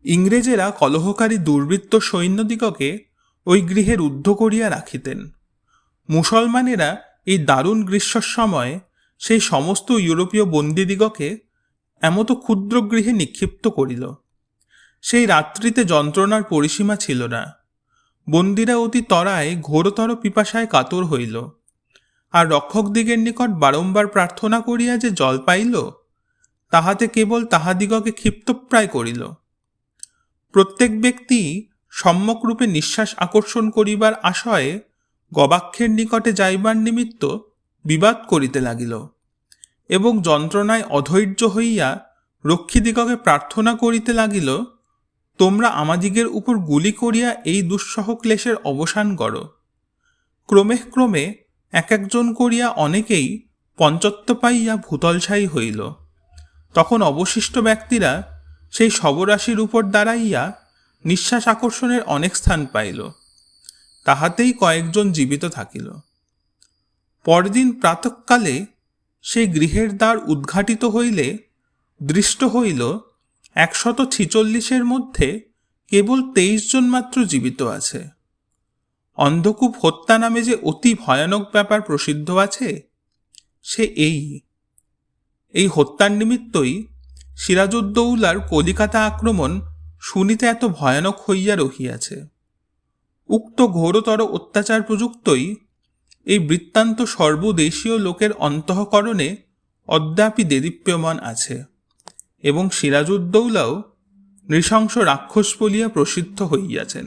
ইংরেজেরা কলহকারী দুর্বৃত্ত সৈন্যদিগকে ওই গৃহে রুদ্ধ করিয়া রাখিতেন। মুসলমানেরা এই দারুণ গ্রীষ্মের সময় সেই সমস্ত ইউরোপীয় বন্দীদিগকে এমত ক্ষুদ্র গৃহে নিক্ষিপ্ত করিল। সেই রাত্রিতে যন্ত্রণার পরিসীমা ছিল না। বন্দীরা অতি তরায় ঘোরতর পিপাসায় কাতর হইল, আর রক্ষকদিগের নিকট বারংবার প্রার্থনা করিয়া যে জল পাইল, তাহাতে কেবল তাহাদিগকে ক্ষিপ্তপ্রায় করিল। প্রত্যেক ব্যক্তি সম্যকরূপে নিঃশ্বাস আকর্ষণ করিবার আশয়ে গবাক্ষের নিকটে যাইবার নিমিত্ত বিবাদ করিতে লাগিল, এবং যন্ত্রণায় অধৈর্য হইয়া রক্ষীদিগকে প্রার্থনা করিতে লাগিল, তোমরা আমাদিগের উপর গুলি করিয়া এই দুঃসহ ক্লেশের অবসান করো। ক্রমে ক্রমে এক একজন করিয়া অনেকেই পঞ্চত্ব পাইয়া ভূতলশায়ী হইল। তখন অবশিষ্ট ব্যক্তিরা সেই শবরাশির উপর দাঁড়াইয়া নিঃশ্বাস আকর্ষণের অনেক স্থান পাইল, তাহাতেই কয়েকজন জীবিত থাকিল। পরদিন প্রাতঃকালে সেই গৃহের দ্বার উদ্ঘাটিত হইলে দৃষ্ট হইল 146 মধ্যে কেবল 23 জন মাত্র জীবিত আছে। অন্ধকূপ হত্যা নামে যে অতি ভয়ানক ব্যাপার প্রসিদ্ধ আছে, সে এই হত্যার নিমিত্তই সিরাজউদ্দৌলার কলিকাতা আক্রমণ শুনিতে এত ভয়ানক হইয়া রহিয়াছে। উক্ত ঘোরতর অত্যাচার প্রযুক্তই এই বৃত্তান্ত সর্বদেশীয় লোকের অন্তঃকরণে অদ্যাপি দেদীপ্যমান আছে, এবং সিরাজউদ্দৌলাও নৃশংস রাক্ষস বলিয়া প্রসিদ্ধ হইয়াছেন।